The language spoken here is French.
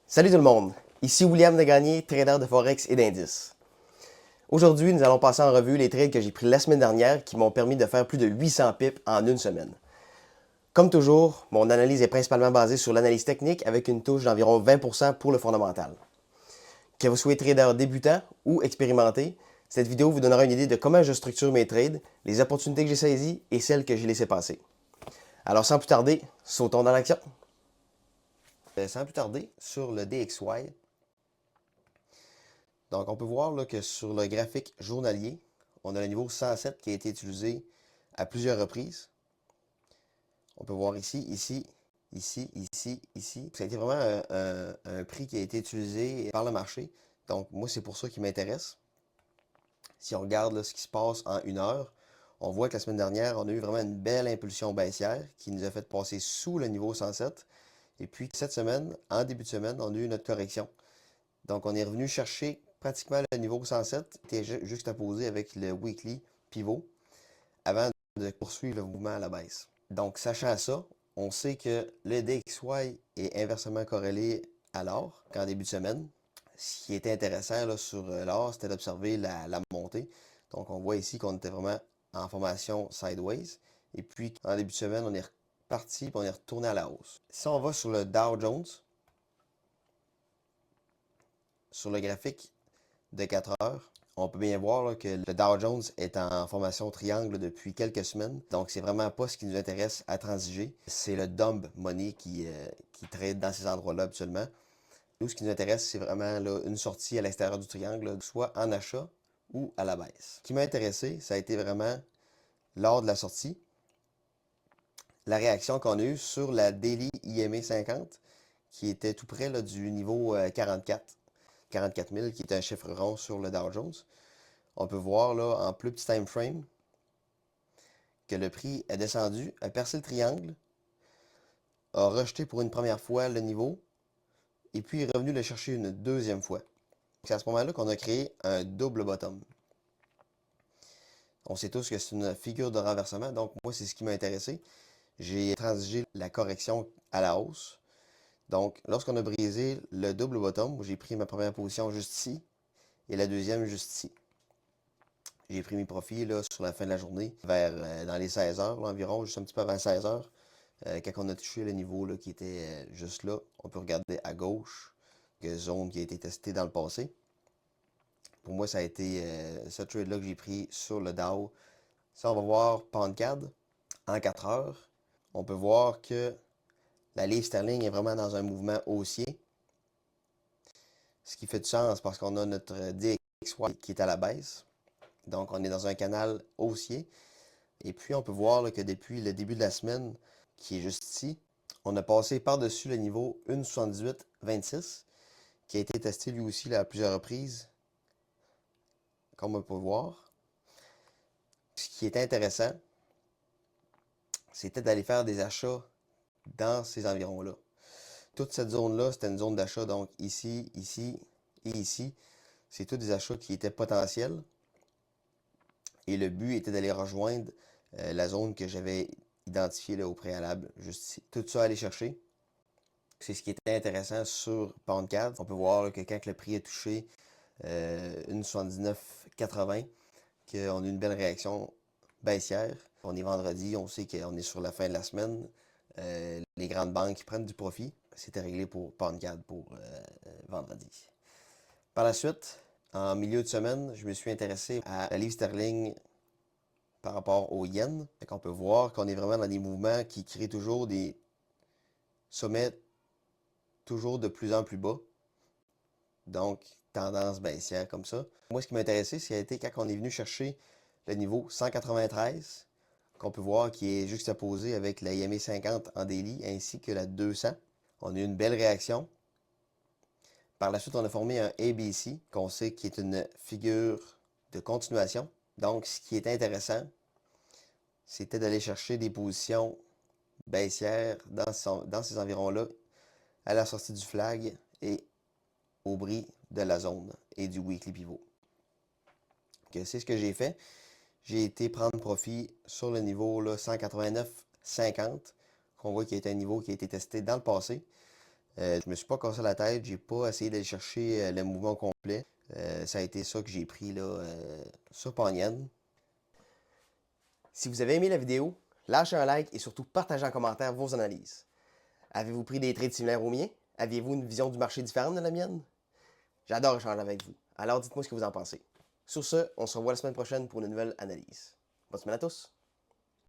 Salut tout le monde, ici William Degagné, trader de Forex et d'indices. Aujourd'hui, nous allons passer en revue les trades que j'ai pris la semaine dernière qui m'ont permis de faire plus de 800 pips en une semaine. Comme toujours, mon analyse est principalement basée sur l'analyse technique avec une touche d'environ 20% pour le fondamental. Que vous soyez trader débutant ou expérimenté, cette vidéo vous donnera une idée de comment je structure mes trades, les opportunités que j'ai saisies et celles que j'ai laissées passer. Alors sans plus tarder, sautons dans l'action. Sans plus tarder, sur le DXY, donc, on peut voir là, que sur le graphique journalier, on a le niveau 107 qui a été utilisé à plusieurs reprises. On peut voir ici, ici, ici, ici, ici. Ça a été vraiment un prix qui a été utilisé par le marché. Donc, moi, c'est pour ça qu'il m'intéresse. Si on regarde là, ce qui se passe en une heure, on voit que la semaine dernière, on a eu vraiment une belle impulsion baissière qui nous a fait passer sous le niveau 107. Et puis, cette semaine, en début de semaine, on a eu notre correction. Donc, on est revenu chercher pratiquement le niveau 107, qui était juxtaposé avec le weekly pivot, avant de poursuivre le mouvement à la baisse. Donc, sachant ça, on sait que le DXY est inversement corrélé à l'or qu'en début de semaine. Ce qui était intéressant là, sur l'or, c'était d'observer la montée. Donc, on voit ici qu'on était vraiment en formation sideways. Et puis, en début de semaine, on est reparti et on est retourné à la hausse. Si on va sur le Dow Jones, sur le graphique de 4 heures, on peut bien voir là, que le Dow Jones est en formation triangle depuis quelques semaines. Donc, c'est vraiment pas ce qui nous intéresse à transiger. C'est le dumb money qui trade dans ces endroits-là habituellement. Nous, ce qui nous intéresse, c'est vraiment là, une sortie à l'extérieur du triangle, là, soit en achat ou à la baisse. Ce qui m'a intéressé, ça a été vraiment lors de la sortie, la réaction qu'on a eue sur la Daily IMA 50, qui était tout près là, du niveau 44 000, qui est un chiffre rond sur le Dow Jones. On peut voir là, en plus petit time frame, que le prix est descendu, a percé le triangle, a rejeté pour une première fois le niveau, et puis est revenu le chercher une deuxième fois. C'est à ce moment-là qu'on a créé un double bottom. On sait tous que c'est une figure de renversement, donc moi, c'est ce qui m'a intéressé. J'ai transigé la correction à la hausse. Donc, lorsqu'on a brisé le double bottom, j'ai pris ma première position juste ici, et la deuxième juste ici. J'ai pris mes profits là, sur la fin de la journée, vers dans les 16 heures environ, juste un petit peu avant 16 heures. Quand on a touché le niveau là, qui était juste là, on peut regarder à gauche, zone qui a été testée dans le passé. Pour moi, ça a été ce trade-là que j'ai pris sur le Dow. Ça, on va voir PoundCAD en 4 heures. On peut voir que la livre sterling est vraiment dans un mouvement haussier. Ce qui fait du sens parce qu'on a notre DXY qui est à la baisse. Donc, on est dans un canal haussier. Et puis, on peut voir là, que depuis le début de la semaine, qui est juste ici, on a passé par-dessus le niveau 1,7826, qui a été testé lui aussi là, à plusieurs reprises, comme on peut voir. Ce qui est intéressant, c'était d'aller faire des achats dans ces environs-là. Toute cette zone-là, c'était une zone d'achat, donc ici, ici et ici. C'est tous des achats qui étaient potentiels. Et le but était d'aller rejoindre la zone que j'avais identifiée là, au préalable, juste ici. Tout ça à aller chercher. C'est ce qui était intéressant sur PoundCAD. On peut voir là, que quand le prix est touché 1,7980, qu'on a une belle réaction baissière. On est vendredi, on sait qu'on est sur la fin de la semaine. Les grandes banques prennent du profit. C'était réglé pour PoundCAD pour vendredi. Par la suite, en milieu de semaine, je me suis intéressé à la livre sterling par rapport au yen. On peut voir qu'on est vraiment dans des mouvements qui créent toujours des sommets toujours de plus en plus bas. Donc, tendance baissière comme ça. Moi, ce qui m'a intéressé, c'est quand on est venu chercher le niveau 193, qu'on peut voir qui est juxtaposé avec la IMA 50 en daily, ainsi que la 200. On a eu une belle réaction. Par la suite, on a formé un ABC, qu'on sait qui est une figure de continuation. Donc, ce qui est intéressant, c'était d'aller chercher des positions baissières dans ces environs-là, à la sortie du flag et au bris de la zone et du weekly pivot. C'est ce que j'ai fait. J'ai été prendre profit sur le niveau 189,50, qu'on voit qui est un niveau qui a été testé dans le passé. Je me suis pas cassé la tête, j'ai pas essayé d'aller chercher le mouvement complet. Ça a été ça que j'ai pris là sur Pognen. Si vous avez aimé la vidéo, lâchez un like et surtout partagez en commentaire vos analyses. Avez-vous pris des trades similaires aux miens? Aviez-vous une vision du marché différente de la mienne? J'adore échanger avec vous. Alors dites-moi ce que vous en pensez. Sur ce, on se revoit la semaine prochaine pour une nouvelle analyse. Bonne semaine à tous!